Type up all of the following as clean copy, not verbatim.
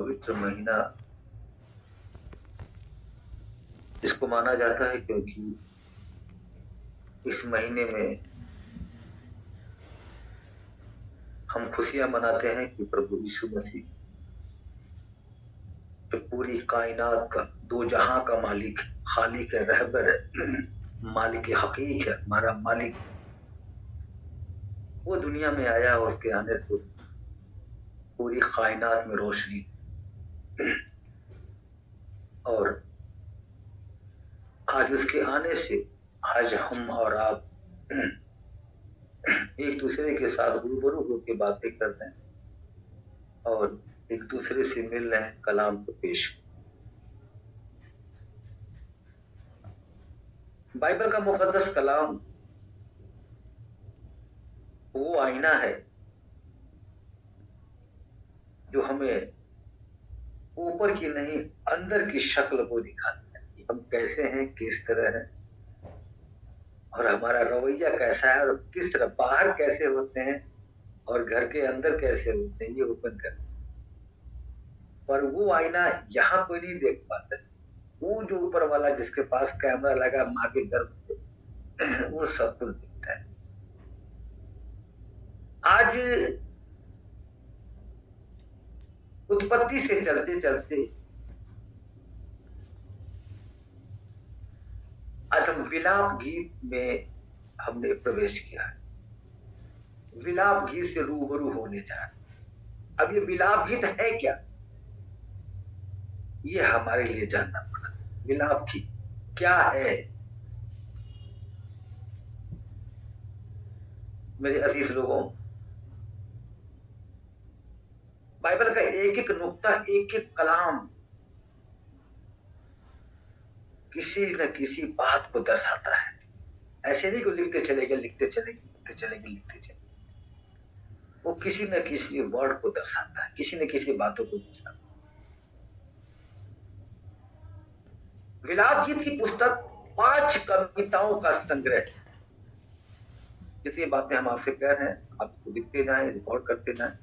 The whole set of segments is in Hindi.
पवित्र महीना इसको माना जाता है क्योंकि इस महीने में हम खुशियां मनाते हैं कि प्रभु यीशु मसीह जो पूरी कायनात का, दो जहां का मालिक, खालिक है, रहबर है, मालिक हकीक है, हमारा मालिक, वो दुनिया में आया और उसके आने से पूरी कायनात में रोशनी और आज उसके आने से आज हम और आप एक दूसरे के साथ रूबरू होकर बातें कर रहे हैं और एक दूसरे से मिल रहे हैं, कलाम को पेश। बाइबल का मुकद्दस कलाम वो आईना है जो हमें ऊपर की नहीं अंदर की शक्ल को दिखाता है कि हम कैसे हैं, किस तरह हैं और हमारा रवैया कैसा है और किस तरह बाहर कैसे होते हैं और घर के अंदर कैसे होते हैं, ये ओपन कर। पर वो आईना यहाँ कोई नहीं देख पाता, वो जो ऊपर वाला जिसके पास कैमरा लगा माँ के गर्भ वो सब कुछ दिखता है। आज उत्पत्ति से चलते चलते आज हम विलाप गीत में हमने प्रवेश किया है। विलाप गीत से रूबरू होने जा रहे। अब ये विलाप गीत है क्या, ये हमारे लिए जानना पड़ा। विलाप गीत क्या है? मेरे अजीज लोगों, बाइबल का एक एक नुक्ता, एक एक कलाम किसी न किसी बात को दर्शाता है। ऐसे नहीं को लिखते चलेंगे, लिखते चलेंगे, लिखते चलेंगे, लिखते चलेंगे। वो किसी न किसी वर्ड को दर्शाता है, किसी न किसी बातों को दर्शाता है। विलाप गीत की पुस्तक 5 कविताओं का संग्रह। जितनी बातें हम आपसे कह रहे हैं, आपको लिखते जाए, रिकॉर्ड करते जाए,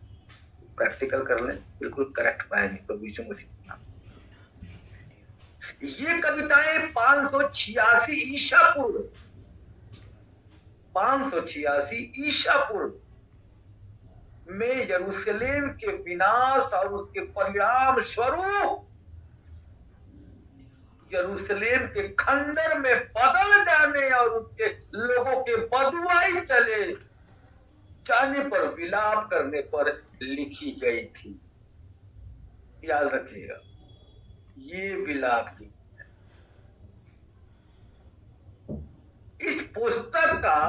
प्रैक्टिकल कर लें, बिल्कुल करेक्ट पाएंगे प्रभु यीशु मसीह। ये कविताएं 586 ईसा पूर्व, 586 ईसा पूर्व में यरूशलेम के विनाश और उसके परिणाम स्वरूप यरूशलेम के खंडर में बदल जाने और उसके लोगों के बदुआई चले जाने पर विलाप करने पर लिखी गई थी। याद रखिएगा, ये विलाप की। इस पुस्तक का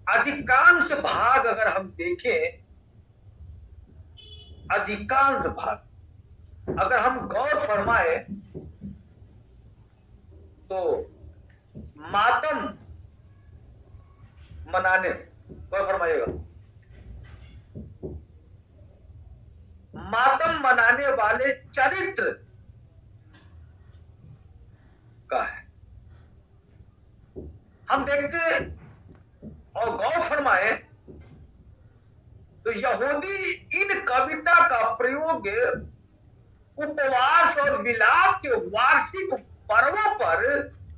अधिकांश भाग अगर हम देखें, अधिकांश भाग अगर हम गौर फरमाए तो मातम मनाने, गौर फरमाइएगा, मातम मनाने वाले चरित्र का है। हम देखते और गौर फरमाए तो यहूदी इन कविता का प्रयोग उपवास और विलाप के वार्षिक पर्वों पर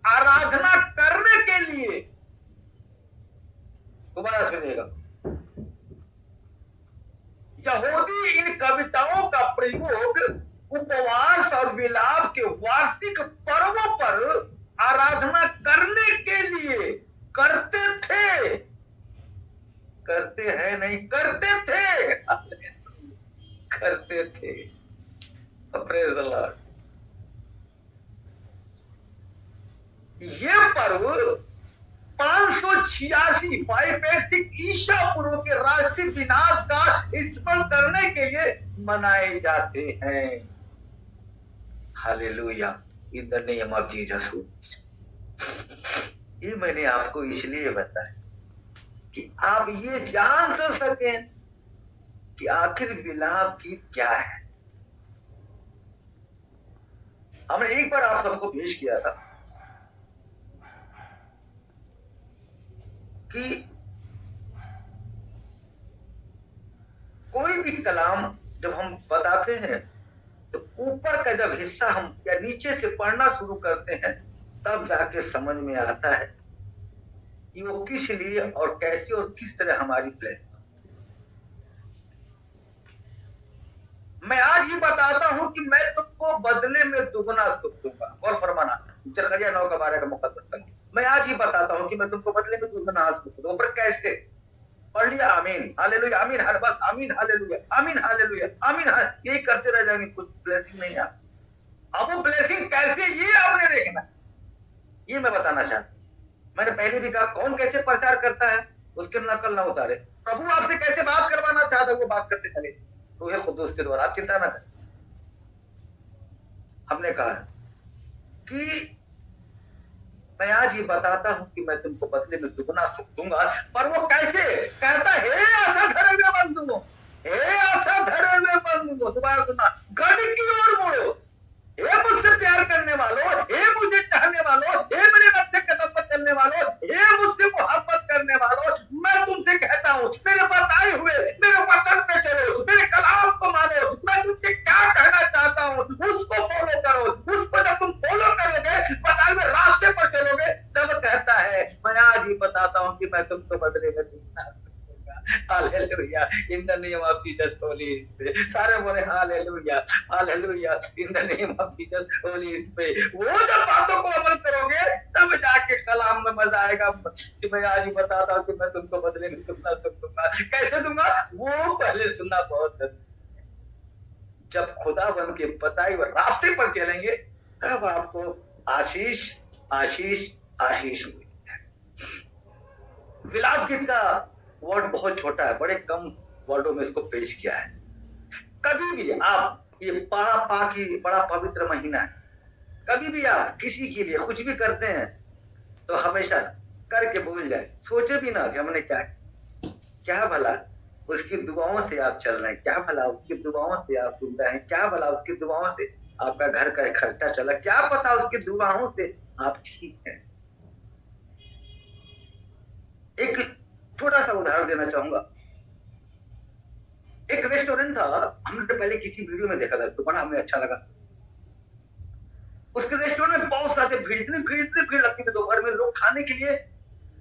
आराधना करने के लिए, दोबारा सुनिएगा, यहूदी इन कविताओं का प्रयोग उपवास और विलाप के वार्षिक पर्वों पर आराधना करने के लिए करते थे। करते हैं नहीं, करते थे, करते थे। Praise the Lord. ये पर्व 586 586 ईसा पूर्व के राष्ट्रीय विनाश का स्मरण करने के लिए मनाए जाते हैं। Hallelujah, in the name of Jesus. ये मैंने आपको इसलिए बताया कि आप ये जान तो सकें कि आखिर विलाप गीत क्या है। हमने एक बार आप सबको पेश किया था कि कोई भी कलाम जब हम बताते हैं ऊपर का जब हिस्सा हम या नीचे से पढ़ना शुरू करते हैं तब जाके समझ में आता है कि वो किस लिए और कैसे और किस तरह हमारी प्लेस। मैं आज ही बताता हूं कि मैं तुमको बदले में दुगना सुख दूंगा। और फरमाना जकरिया 9:12 का मुकद्दस। मैं आज ही बताता हूं कि मैं तुमको बदले में दुगना सुख दूंगा। पर कैसे? पढ़ लिया आमीन हालेलुया आमीन हर बस आमीन हालेलुया आमीन हालेलुया आमीन यही करते रह जाएंगे, कुछ ब्लेसिंग नहीं है। अब वो ब्लेसिंग कैसे, ये आपने देखना, ये मैं बताना चाहता हूँ। मैंने पहले भी कहा कौन कैसे प्रचार करता है उसके नकल ना उतारे। प्रभु आपसे कैसे बात करवाना चाहता है वो बात करते चले, रूह खुदूस के द्वारा, आप चिंता ना करें। हमने कहा कि मैं आज ही बताता हूं कि मैं तुमको बदले में दुगना सुख दूंगा। पर वो कैसे? कहता है हे आशा धरे हुए बंधुओं, हे आशा धरे हुए बंधुओं, दोबारा सुना, गढ़ की ओर मुड़ो, हे मुझसे प्यार करने वालों, हे मुझे चाहने वालों, हे मेरे रक्षक कदम पर चलने वालों, हे मुझसे मोहब्बत करने वालों, मैं तुमसे कहता हूँ मेरे बताए हुए मेरे वचन पे चलो, मेरे कलाम को मानो। मैं तुमसे क्या कहना चाहता हूँ उसको फॉलो करो। उसको जब तुम फॉलो करोगे, बताए हुए रास्ते पर चलोगे, तब कहता है मैं आज ही बताता हूँ कि मैं तुमको बदले में दूंगा। Hallelujah in the name of Jesus Holy spirit. सारे बोले hallelujah hallelujah in the name of Jesus Holy spirit. वो जब बातों को अमल करोगे तब जाके कलाम में मजा आएगा कि मैं आज ही बताता हूँ कि मैं तुमको बदले में दुगना सुख दूंगा। कैसे दूंगा वो पहले सुनना बहुत जरूरी। जब खुदा बन के बताए हुए रास्ते पर चलेंगे तब आपको आशीष आशीष आशीष मिलती है। विलाप गीत का वर्ड बहुत छोटा है, बड़े कम वर्डों में इसको पेश किया है। कभी भी आप, ये बड़ा पवित्र महीना है, कभी भी आप किसी के लिए कुछ भी करते हैं तो हमेशा करके भूल जाए, सोचे भी ना कि हमने क्या भला उसकी दुआओं से आप चल रहे हैं, क्या भला उसकी दुआओं से आप सुन रहे हैं, क्या भला उसकी दुआओं से आपका घर का खर्चा चला, क्या पता उसकी दुआओं से आप ठीक हैं। एक छोटा सा उदाहरण देना चाहूंगा। एक रेस्टोरेंट था, हमने पहले किसी वीडियो में देखा था, तो बड़ा हमें अच्छा लगा। उसके रेस्टोरेंट में बहुत सारे भीड़, इतनी भीड़ लगती थी, दोपहर में लोग खाने के लिए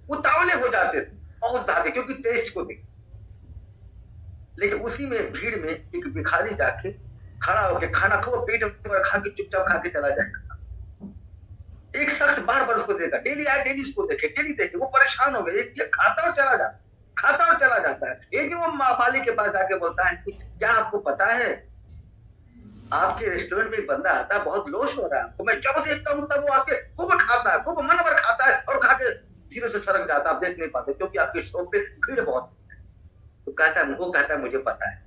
उतावले हो जाते थे, बहुत ज्यादा, क्योंकि टेस्ट को देख। लेकिन उसी में भीड़ में एक भिखारी जाके खड़ा होकर खाना खूब पेट में खा के चुपचाप खा के चला जाएगा। एक शख्स बार बार उसको देखा, डेली आए डेली उसको देखे, डेली देखे, वो परेशान हो गए, ये खाता और चला जाता, खाता और चला जाता है। एक दिन वो मालिक के पास जाके बोलता है कि क्या आपको पता है आपके रेस्टोरेंट में एक बंदा आता है, बहुत लोश हो रहा है, तो मैं जब देखता हूँ तब वो आके खूब खाता है, खूब मन भर खाता है और खा के धीरे से सड़क जाता है, आप देख नहीं पाते क्योंकि आपके शॉप पे भीड़ बहुत है। तो वो कहता है मुझे पता है।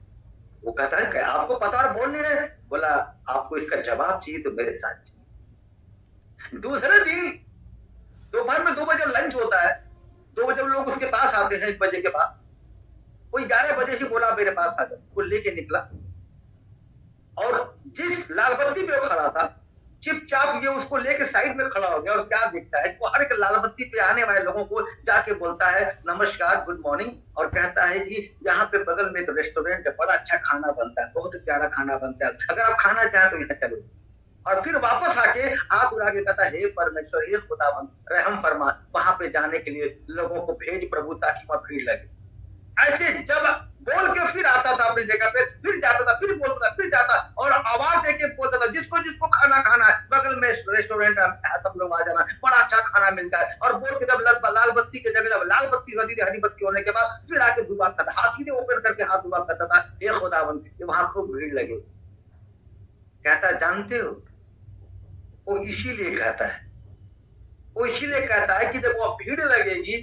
वो कहता है क्या आपको पता और बोल नहीं रहे? बोला आपको इसका जवाब चाहिए तो मेरे साथ चाहिए। दूसरे दिन दोपहर में 2 बजे लंच होता है, 2 बजे लोग उसके पास आते हैं, 1 बजे के बाद वो 11 बजे ही बोला मेरे पास आ जाओ। वो लेके निकला और जिस लाल बत्ती पे वो खड़ा था चुपचाप ये उसको लेके साइड में खड़ा हो गया और क्या दिखता है, वो हर एक लाल बत्ती पे आने वाले लोगों को जाके बोलता है नमस्कार गुड मॉर्निंग, और कहता है कि यहाँ पे बगल में एक रेस्टोरेंट है, बड़ा अच्छा खाना बनता है, बहुत प्यारा खाना बनता है, अगर आप खाना चाहें तो यहाँ चलो। और फिर वापस आके हाथ उड़ा के कहता हे परमेश्वर, हे खुदावन रहम फरमा, वहां पे जाने के लिए लोगों को भेज प्रभु ताकि वहां भीड़ लगे। ऐसे जब बोल के फिर आता था अपनी जगह पे, फिर जाता था, फिर बोलता था, फिर जाता और आवाज देके बोलता था जिसको जिसको खाना खाना है बगल में रेस्टोरेंट है, सब लोग आ जाना, बड़ा अच्छा खाना मिलता है। और बोल के जब लाल बत्ती की जगह जब लाल बत्ती होती थी, हरी बत्ती होने के बाद फिर आके दुआ करता, हाथ सीधे ओपन करके हाथ दुआ करता था, हे खुदावन वहां खूब भीड़ लगे। कहता जानते हो वो इसीलिए कहता है, वो इसीलिए कहता है कि जब वो भीड़ लगेगी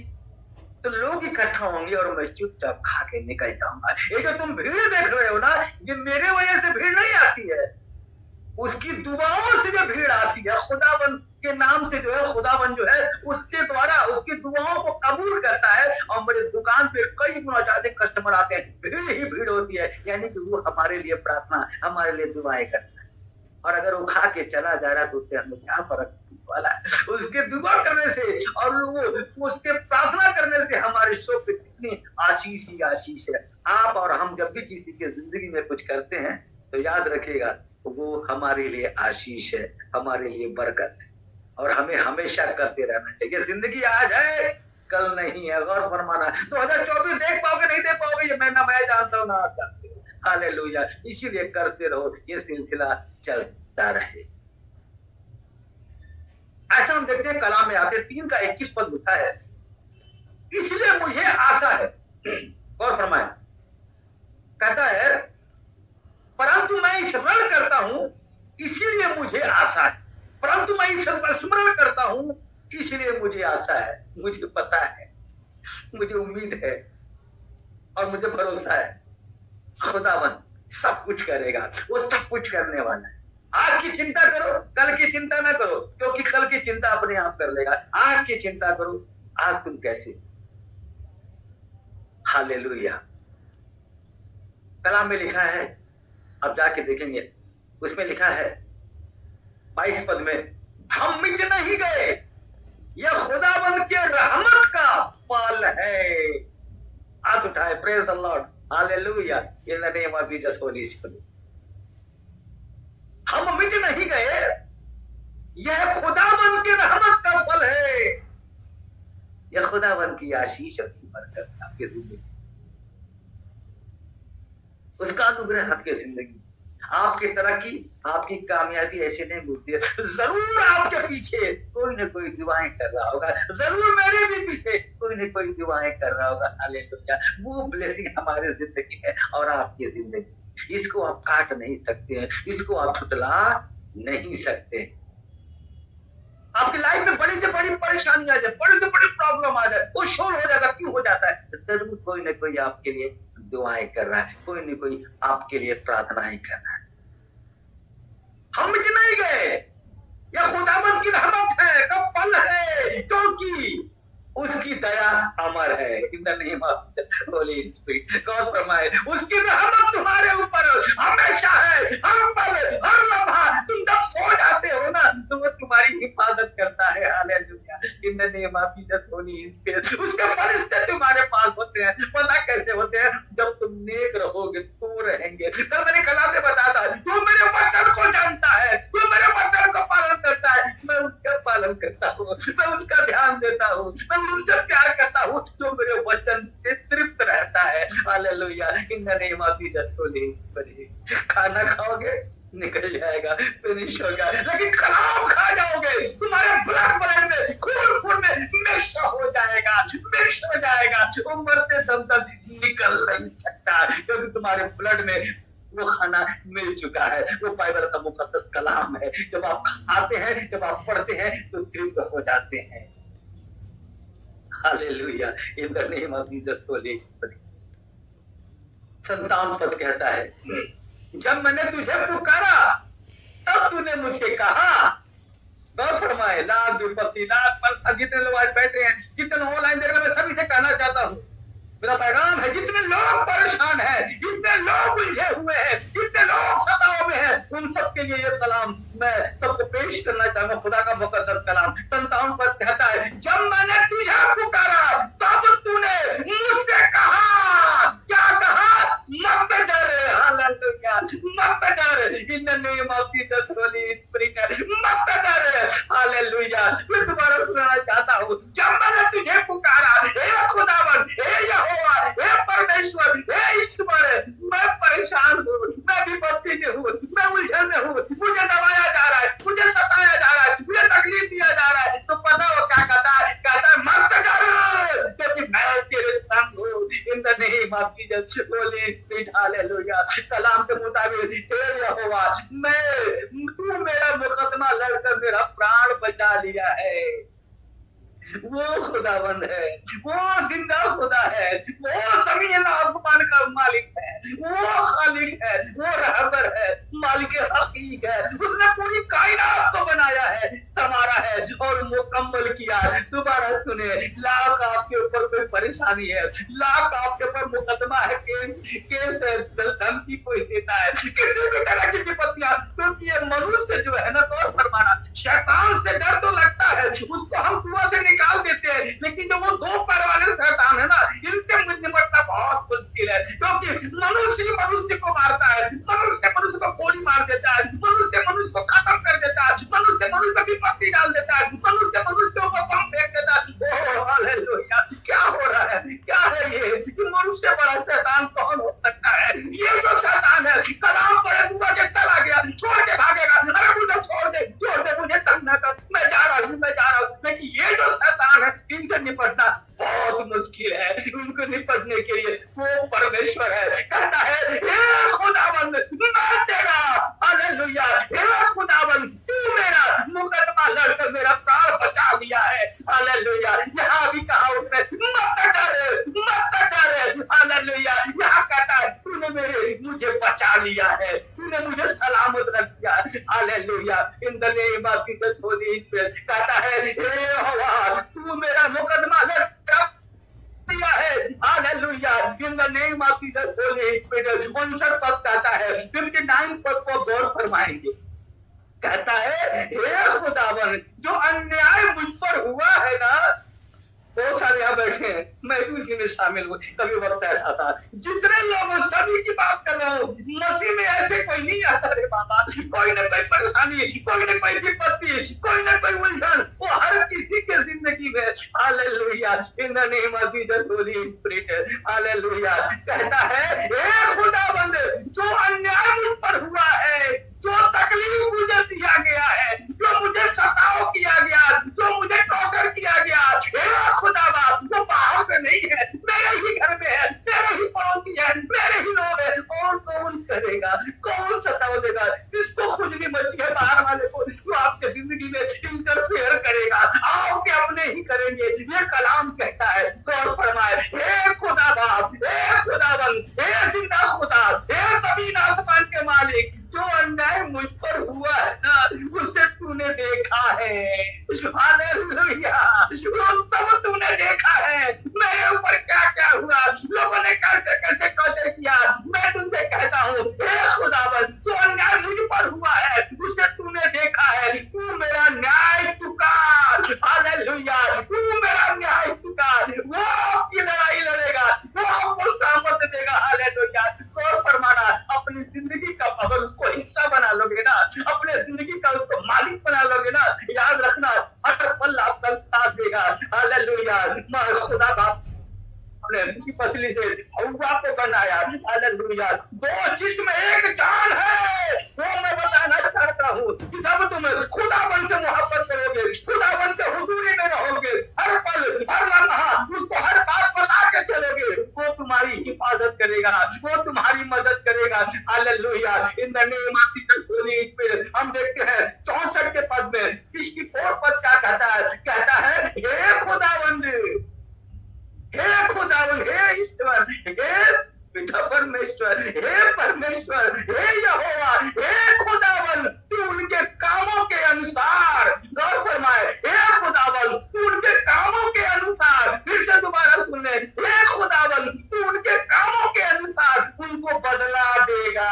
तो लोग इकट्ठा होंगे और मैं चुपचाप खा के निकल जाऊंगा। ये जो तुम भीड़ देख रहे हो ना, ये मेरे वजह से भीड़ नहीं आती है, उसकी दुआओं से जो भीड़ आती है, खुदावन के नाम से जो है, खुदावन जो है उसके द्वारा उसकी दुआओं को कबूल करता है और मेरे दुकान पे कई गुना ज्यादा कस्टमर आते हैं, भीड़ ही भीड़ होती है, यानी कि वो हमारे लिए प्रार्थना, हमारे लिए दुआएं करता है। और अगर वो खा के चला जा रहा है तो उससे हमें क्या फर्क वाला है? उसके दुआ करने से और उसके प्रार्थना करने से हमारे शो पे कितनी आशीष ही आशीष है। आप और हम जब भी किसी के जिंदगी में कुछ करते हैं तो याद रखिएगा वो हमारे लिए आशीष है, हमारे लिए बरकत है, और हमें हमेशा करते रहना चाहिए। जिंदगी आज है, कल नहीं है। गौर फरमाना, 2024 देख पाओगे नहीं देख पाओगे, ये मैं जानता हूँ ना आप जानते हो। हालेलुया। इसीलिए करते रहो, ये सिलसिला चलता रहे। ऐसा हम देखते हैं कलाम में आते 3 का 21 पद लिखा है, इसलिए मुझे आशा है। गौर फरमाए, कहता है परंतु मैं स्मरण करता हूं इसीलिए मुझे आशा है। परंतु मैं स्मरण करता हूं इसलिए मुझे आशा है। मुझे पता है, मुझे उम्मीद है और मुझे भरोसा है, खुदावन सब कुछ करेगा। वो सब कुछ करने वाला है। आज की चिंता करो, कल की चिंता ना करो, क्योंकि कल की चिंता अपने आप कर लेगा। आज की चिंता करो, आज तुम कैसे। हालेलुया। कलाम में लिखा है, अब जाके देखेंगे, उसमें लिखा है 22 पद में, हम मिट नहीं गए, यह खुदाबंद के रहमत का फल है। हाथ उठाए, praise the Lord, hallelujah, in the name of Jesus Holy spirit. हम मिट नहीं गए, यह खुदाबंद के रहमत का फल है। यह खुदाबंद की आशीष और बरकत आपकी जिंदगी, उसका अनुग्रह आपकी जिंदगी, आपकी तरक्की, आपकी कामयाबी ऐसे नहीं मिलती है। जरूर आपके पीछे कोई ना कोई दुआएं कर रहा होगा, जरूर मेरे भी पीछे कोई ना कोई दुआएं कर रहा होगा। हालेलुया। वो ब्लेसिंग हमारी जिंदगी है और आपकी जिंदगी, इसको आप काट नहीं सकते हैं, इसको आप छुटला नहीं सकते। आपकी लाइफ में बड़ी से बड़ी परेशानी आ जाए, बड़ी से बड़ी प्रॉब्लम आ जाए, वो शोर हो जाता, क्यों हो जाता है? जरूर कोई ना कोई आपके लिए दुआएं कर रहा है, कोई ना कोई आपके लिए प्रार्थनाएं कर रहा है। हम मिट नहीं गए, यह खुदावंद की रहमत है, का फल है, क्योंकि उसकी दया अमर है। इन the name of Holi spirit. God फरमाए, उसकी रहमत तुम्हारे ऊपर हमेशा है, हर पल, हर लम्हा। तुम जब सो जाते हो ना, तो वो तुम्हारी हिफाजत करता है। Hallelujah. In the name of Jesus Holy spirit. उसके फरिश्ते तुम्हारे पास होते हैं। पता कैसे होते हैं? जब तुम नेक रहोगे तो रहेंगे। कल मैंने कलाम में बताया था, जो मेरे वचन को जानता है, जो मेरे वचन को पालन करता है, मैं उसका पालन करता हूँ, मैं उसका ध्यान देता हूँ, मैं उससे प्यार करता हूँ, जो मेरे वचन से तृप्त रहता है। Hallelujah. In the name of Jesus Holy spirit. खाना खाओगे निकल जाएगा, फिनिश होगा, लेकिन कलाम खा जाओगे, तुम्हारे ब्लड में, खून में मिक्स हो जाएगा, मिक्स हो जाएगा। वो मरते दम तक निकल नहीं सकता, क्योंकि तुम्हारे ब्लड में वो खाना मिल चुका है। वो बाइबल का मुकद्दस कलाम है। जब आप खाते हैं, जब आप पढ़ते हैं, तो तृप्त हो जाते हैं। Hallelujah. In the name of Jesus Holy spirit. 57 पद कहता है, जब मैंने तुझे पुकारा तब तूने मुझसे कहा। गौर फरमाए, लाख विपत्ति, लाख पर जितने लोग आज बैठे हैं, जितने ऑनलाइन देख रहे हैं, मैं सभी से कहना चाहता हूँ, मेरा पैगाम है, जितने लोग परेशान हैं, जितने लोग उलझे हुए हैं, जितने लोग सताव में हैं, उन सबके लिए ये कलाम मैं सबको पेश करना चाहूंगा। खुदा का मुकद्दस कलाम 57 पद कहता है, जब मैंने तुझे पुकारा तब तूने मुझसे कहा। क्या कहा? मत डर। हालेलुया। मत डर। इन the name of Jesus Holy spirit. मत डर। हालेलुया। मैं दोबारा सुनाना चाहता हूँ, जब मैंने तुझे पुकारा, हे खुदावन, हे यहोवा, हे परमेश्वर, हे ईश्वर, मैं परेशान हूँ, मैं विपत्ति में हूँ, मैं उलझन में हूँ, मुझे दबाया जा रहा है, मुझे सताया जा रहा है, मुझे तकलीफ दिया जा रहा है, तो पता हो क्या कहता है? कहता है मत डर, क्योंकि मैं तेरे संग हूँ। In the name of Jesus Holy Spirit. Hallelujah. कलाम के मुताबिक, हे यहोवा, तू मेरा मुकदमा लड़कर मेरा प्राण बचा लिया है। वो खुदावंद है, वो जिंदा खुदा है, वो जमीन आसमान का मालिक है, वो खालिक है, वो रहबर है, मालिक हकीक है। उसने पूरी कायनात को बनाया है, संवारा है और मुकम्मल किया। दोबारा सुने, लाख आपके ऊपर कोई परेशानी है, लाख आपके ऊपर मुकदमा है, केस है, धमकी कोई देता है, किसी भी तरह की विपत्तियां, क्योंकि ये मनुष्य जो है ना, गौर फरमाना, शैतान से डर तो लगता है, उसको हम कुआं से निकाल देते हैं, लेकिन जो वो 2 पैर वाले शैतान है ना, इनसे निपटना बहुत मुश्किल है, क्योंकि मनुष्य को मारता है, मनुष्य को गोली मार देता है, मनुष्य को खत्म कर देता है, मनुष्य मनुष्य की पत्ती डाल देता है, मनुष्य मनुष्य के ऊपर बम फेंक देता है। ओह हालेलुया, क्या हो रहा है, क्या है ये? मनुष्य बड़ा शैतान कौन हो सकता है? ये जो शैतान है कलाम पड़े डूबा के चला गया, छोड़ के भागेगा, अरे मुझे छोड़ दे मुझे तंग न कर, मैं जा रहा हूँ। लेकिन ये जो शैतान है इनसे निपटना बहुत मुश्किल है। उनको निपटने के लिए वो परमेश्वर है, कहता है हे खुदाबंद मैं तेरा, हालेलुया, हे खुदाबंद तू मेरा मुकदमा लड़कर मेरा प्राण बचा लिया है, हालेलुया। यहाँ भी कहा उसने मत डर, हालेलुया। यहाँ कहता है तूने मुझे बचा लिया है, तूने मुझे सलामत रख दिया, hallelujah. In the name of Jesus Holy spirit कहता है हे यहोवा तू मेरा मुकदमा लड़ दिया है, hallelujah. In the name of Jesus Holy spirit 59 पद कहता है, 59 पद को गौर फरमाएंगे, कहता है हे खुदावन जो अन्याय मुझ पर हुआ है ना, बहुत सारे यहाँ बैठे हैं, मैं भी उसी में शामिल हूँ। कभी वक्त ऐसा था, जितने लोग सभी की बात कर रहा हूँ, मसीह में ऐसे कोई नहीं आता रे बाबा, कोई ना कोई परेशानी, कोई ना कोई विपत्ति, कोई ना कोई उलझन, वो हर किसी के जिंदगी में, hallelujah. In the name of Jesus Holy Spirit, hallelujah. कहता है हे खुदाबंद जो अन्याय मुझ पर हुआ है, जो तकलीफ मुझे दिया गया है, जो मुझे सताव किया गया, जो मुझे टॉर्चर किया गया, हे खुदाबा वो बाहर से नहीं है, मेरे ही घर में है, मेरे ही पड़ोसी है, मेरे ही लोग है, और कौन करेगा, कौन सताव देगा? इसको खुजली मची है बाहर वाले को, जो आपके जिंदगी में इंटरफेयर करेगा, आपके अपने ही करेंगे। ये कलाम कहता है, गौर फरमाए, हे खुदाबा, हे खुदाबंद, हे जिंदा खुदा, हे सभी आसमान के मालिक, जो अन्याय मुझ पर हुआ है ना उसे तूने देखा है, हालेलुया। उन सब तूने देखा है, मेरे ऊपर क्या क्या हुआ, लोगों ने कैसे कैसे टॉर्चर किया, मैं तुझसे कहता हूँ हे खुदावंद जो अन्याय मुझ पर हुआ है उसे तूने देखा है, तू मेरा न्याय चुका, हालेलुया। तू मेरा न्याय चुका, वो आपकी लड़ाई लड़ेगा, वो आपको सामर्थ्य देगा, हालेलुया। गौर फरमाना, अपनी जिंदगी का अगर उसको हिस्सा बना लोगे ना, अपने जिंदगी का उसको मालिक बना लोगे ना, याद रखना हर पल आपका साथ देगा, हालेलुया। खुदा बाप अपने उसी पसली से हव्वा को बनाया, हालेलुया। दो जिस्म एक जान है, वो मैं बताना चाहता हूँ कि जब तुम खुदावन से मोहब्बत करोगे, खुदावन के हुजूरी में रहोगे, हर पल हर लम्हा उसको हर बात बता के चलोगे, वो तुम्हारी हिफाजत करेगा, वो तुम्हारी मदद करेगा, hallelujah. In the name of Jesus Holy spirit हम देखते हैं 64 के पद में 64 पद क्या कहता है? कहता है हे खुदावंद, हे खुदावन, हे ईश्वर, हे पिता परमेश्वर, हे परमेश्वर, हे यहोवा, हे खुदावन तू उनके कामों के अनुसार, गौर फरमाए, हे खुदावन तू उनके कामों के अनुसार, फिर से दोबारा सुन ले, हे खुदावन तू उनके कामों के अनुसार उनको बदला देगा,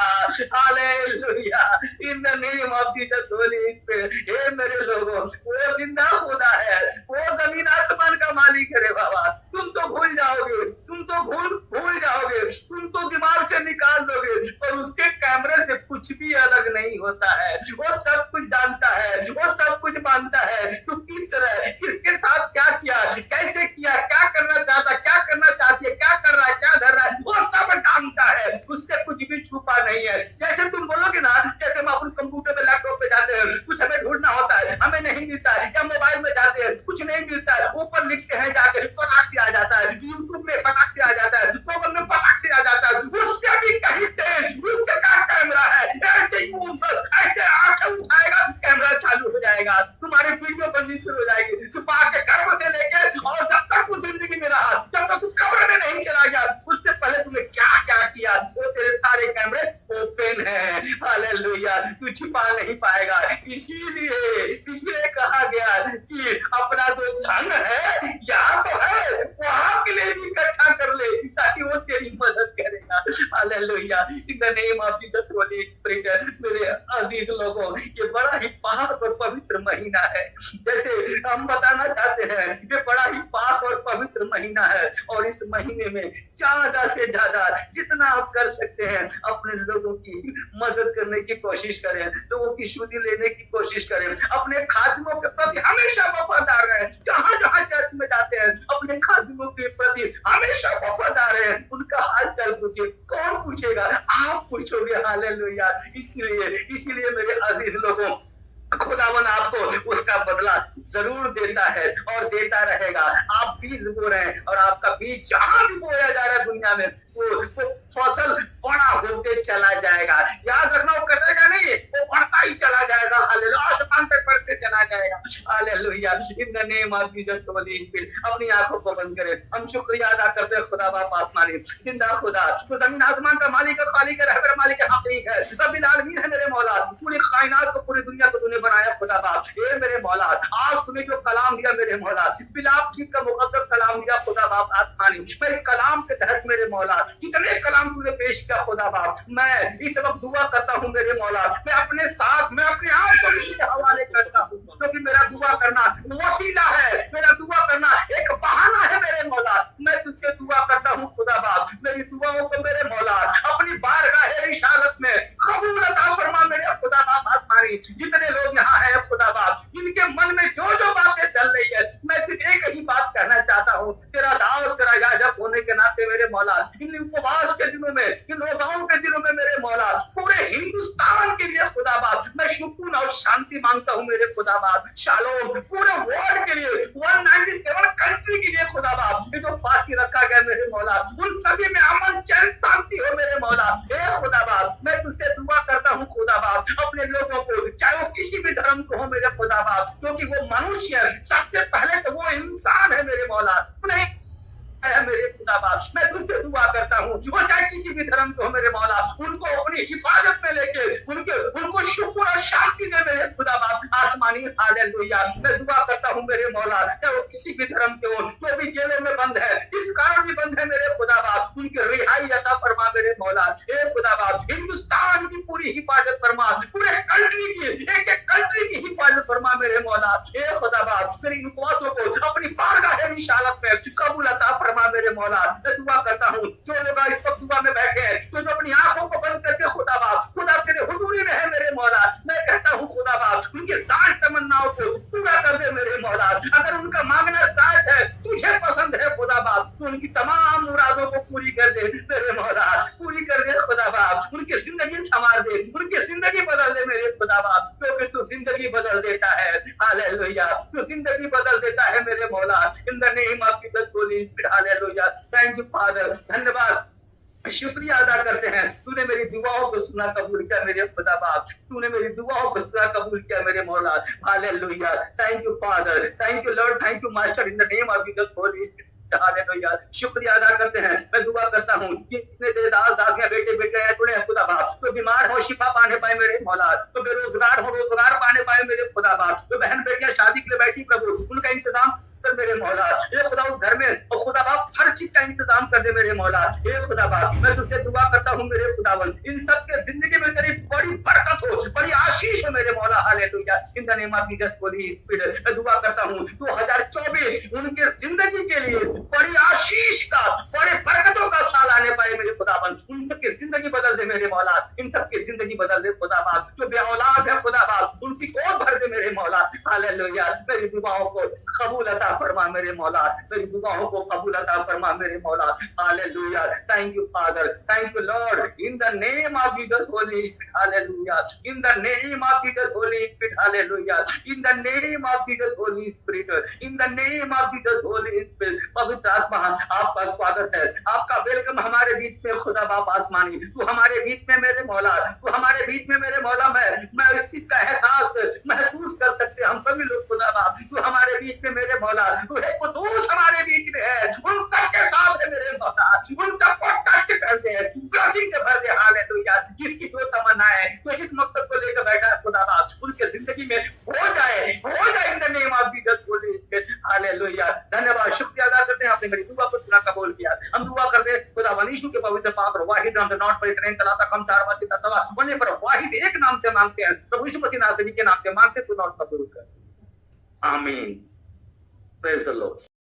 hallelujah. In the name of Jesus Holy Spirit, हे मेरे लोगों, वो जिंदा खुदा है, वो जमीन आसमान का मालिक है रे बाबा। तुम तो भूल जाओगे, तुम तो भूल जाओगे, तुम तो दिमाग से निकाल दोगे, और उसके कैमरे से कुछ भी अलग नहीं होता है। वो सब कुछ जानता है, वो सब कुछ मानता है, तू किस तरह किसके साथ क्या किया, कैसे किया, क्या करना चाहता, क्या करना चाहती है, क्या कर रहा है, क्या धर रहा है, वो सब जानता है, उससे कुछ भी छुपा नहीं है। जैसे तुम बोलोगे ना, जैसे हम अपन कंप्यूटर पे लैपटॉप पे जाते हैं, कुछ हमें ढूंढना होता है, हमें नहीं मिलता है, या मोबाइल में जाते हैं कुछ नहीं मिलता है, ऊपर लिखते हैं जाके फटाक से आ जाता है, यूट्यूब में फटाक से आ जाता है, गूगल में फटाक से आ जाता है, उससे भी कहीं तेज उसका कैमरा है, ऐसे ही ऐसे आंखें उठाएगा कैमरा चालू हो जाएगा, तुम्हारी वीडियो बननी शुरू हो जाएगी, तुम आके कर्म से लेके और जब तक तू जिंदगी में रहा, जब तक तू कब्र में नहीं चला गया, उससे पहले तुमने क्या क्या किया, वो तेरे सारे कैमरे ओपन है, हालेलुया। तू छिपा नहीं पाएगा। इसीलिए कहा गया कि अपना जो धन है यहाँ तो है, वहां के लिए भी इकट्ठा कर ले, ताकि वो तेरी मदद करेगा, hallelujah. In the name of Jesus Holy spirit. मेरे अजीज लोगों, ये बड़ा ही पाक और पवित्र महीना है। जैसे हम बताना चाहते हैं, ये बड़ा ही पाक और पवित्र महीना है, और इस महीने में ज्यादा से ज्यादा जितना आप कर सकते हैं अपने लोगों की मदद करने की कोशिश करें, लोगों की शुद्धि लेने की कोशिश करें, अपने खादिमों के प्रति हमेशा वफादार रहें। जहां जहां चर्च में जाते हैं अपने खादिमों के प्रति हमेशा वफादार रहें, उनका हाल चाल पूछिए। कौन पूछेगा? आप पूछोगे। हालेलुया। इसीलिए मेरे अजीज लोगों, खुदावन आपको उसका बदला जरूर देता है और देता रहेगा। आप बीज बो रहे हैं और आपका बीज जहां भी बोया जा रहा है दुनिया में, वो फसल बड़ा होके चला जाएगा। याद रखना, वो कटेगा नहीं, वो बढ़ता ही चला जाएगा। हालेलुया। आसमान तक बढ़ते चला जाएगा। Hallelujah. In the name of Jesus Holy spirit, अपनी आंखों को बंद करें। हम शुक्रिया अदा करते हैं खुदा बाप आसमानी, जिंदा खुदा, तो जमीन आसमान का मालिक है, खालिक है, रहबर मालिक है, हकीक है, रब्बिल आलमीन है मेरे मौला। पूरी कायनात को, पूरी दुनिया को तूने बनाया खुदा बाप। ये मेरे मौला, आज तूने जो कलाम दिया मेरे मौला, बिलाप की का मुकद्दस कलाम दिया खुदा बाप आसमानी, मैं इस कलाम के तहत मेरे मौला कितने कलाम तूने पेश किया खुदा बाप, मैं इस वक्त दुआ करता हूँ मेरे मौला, मैं अपने साथ, मैं अपने आप को तुझे हवाले करता हूँ, क्योंकि मेरा दुआ करना वसीला है, मेरा दुआ करना एक बहाना है मेरे मौला। मैं तुझसे दुआ करता हूँ खुदा बाप, मेरी दुआओं को मेरे मौला अपनी बारगाह रिसालत में कबूल अता फरमा मेरे खुदा बाप आसमानी। जितने लोग यहाँ हैं खुदा बाप, इनके मन में जो जो बातें चल रही है, मैं सिर्फ एक ही बात कहना चाहता हूँ, तेरा दाऊद, तेरा याजक होने के नाते मेरे मौला, इन उपवास के दिनों में, इन रोजाओं के दिनों में मेरे मौला, पूरे हिंदुस्तान के लिए खुदा बाप मैं सुकून और शांति मांगता हूँ मेरे खुदा बाप। शालोम पूरे वर्ल्ड के लिए, 197 कंट्री के लिए खुदा बाप, ये जो फास्ट रखा गया मेरे मौला, उन सभी में अमन, चैन, शांति हो मेरे मौला। हे खुदा बाप, मैं तुझसे दुआ करता हूँ खुदा बाप, अपने लोगों को, चाहे वो किसी भी धर्म को हो मेरे खुदा बाप, क्योंकि वो मनुष्य है, सबसे पहले तो वो इंसान है मेरे मौला, नहीं है मेरे खुदा बाप। मैं तुझसे दुआ करता हूँ, वो चाहे किसी भी धर्म को हो मेरे मौला, उनको अपनी हिफाजत में लेके उनको शुक्र और शांति दे मेरे खुदा बाप आसमानी। हालेलुया। मैं दुआ करता हूँ मेरे मौला, चाहे वो किसी भी धर्म के हो, जो भी जेलों में बंद है, इस कारण भी बंद है मेरे खुदा बाप, उनकी रिहाई अता फरमा मेरे मौला। हे खुदा बाप, हिंदुस्तान की पूरी हिफाजत फरमा, पूरे कंट्री की, एक एक कंट्री की हिफाजत फरमा मेरे मौला। हे खुदा बाप, मेरी उपवासों को अपनी बारगाह रिसालत में कबूल अता फरमा मेरे मौला। मैं दुआ करता हूँ, जो लोग इस वक्त दुआ में बैठे हैं, जो अपनी आंखों को बंद करके खुदा बाप, खुदा तेरे हुजूरी में है मेरे मौला, मैं कहता हूँ खुदा बाप, उनकी सारी तमन्नाओं को पूरा कर दे मेरे मौला। अगर उनका मांगना शायद है, तुझे पसंद है खुदा बाप, तो उनकी तमाम मुरादों को पूरी कर दे मेरे मौला, पूरी कर दे खुदा बाप, उनकी जिंदगी संवार दे, उनकी जिंदगी बदल दे मेरे खुदा बाप, क्योंकि तू जिंदगी बदल देता है। हालेलुया। तू जिंदगी बदल देता है मेरे मौला। इन the name of Jesus Holy Spirit. Hallelujah. Thank you father, धन्यवाद, शुक्रिया अदा करते हैं, तूने मेरी दुआओं को सुना कबूल किया मेरे खुदा बाप, तूने मेरी दुआओं को सुना कबूल किया मेरे मौला। Hallelujah. Thank you father, thank you Lord, thank you master, in the name of Jesus Holy Spirit. Hallelujah. शुक्रिया अदा करते हैं। मैं दुआ करता हूँ कि इतने तेरे दास दासियां बेटे बेटे हैं तूने खुदा बाप, तो बीमार हो शिफा पाने पाए मेरे मौला, तो बेरोजगार हो रोजगार पाने पाए मेरे खुदा बाप, तो बहन बेटियां शादी के लिए बैठी प्रभु, उनका इंतजाम मेरे मौला। ये खुदा उस घर में और खुदा बाप हर चीज का इंतजाम कर दे मेरे मौला। ये खुदा बाप, मैं तुझसे दुआ करता हूँ मेरे खुदावन, इन सब के जिंदगी में तेरी बड़ी बरकत हो, बड़ी आशीष हो मेरे मौला। Hallelujah. In the name of Jesus Holy spirit. मैं दुआ करता हूँ 2024 उनके जिंदगी के लिए बड़ी आशीष का, बड़े बरकतों का साल आने पाए मेरे खुदावन, उन सबकी जिंदगी बदल दे मेरे मौला, इन सबकी जिंदगी बदल दे खुदा बाप, जो बे औलाद है खुदा बाप, उनकी गोद भर दे मेरे मौला। हालेलुया। मेरी दुआओं को कबूल अता फरमा मेरे मौला, मेरी दुआओं को कबूल अता फरमा मेरे मौला। Hallelujah. Thank you father, thank you Lord, in the name of Jesus Holy Spirit. Hallelujah. In the name of Jesus Holy Spirit. Hallelujah. In the name of Jesus Holy spirit, in the name of Jesus Holy spirit. पवित्र आत्मा, आपका स्वागत है, आपका वेलकम हमारे बीच में खुदा बाप आसमानी, तू हमारे बीच में मेरे मौला, तू हमारे बीच में मेरे मौला। मैं इस चीज का एहसास महसूस कर सकते हम सभी लोग खुदा बाप, तू हमारे बीच में मेरे मौला, कुदूस हमारे बीच में है, उन सबके साथ है मेरे मौला, उन सबको टच कर दे, ब्लेसिंग से भर दे। हालेलुया। जिसकी जो तमन्ना है, तो जिस मकसद को लेकर बैठा है खुदा बाप, उनके जिंदगी में हो जाए इन the name of Jesus Holy Spirit. Hallelujah. धन्यवाद, शुक्रिया अदा करते हैं, आपने मेरी दुआ को सुना कबूल किया। हम दुआ करते हैं खुदावन यीशु के पवित्र पात्र वाहिद नाम से नॉट पर इतने तलाता कम चार बार चिता तवा होने पर वाहिद एक नाम से मांगते हैं, प्रभु यीशु मसीह नासरी के नाम से मांगते, सुनो और कबूल कर। आमीन। Praise the Lord.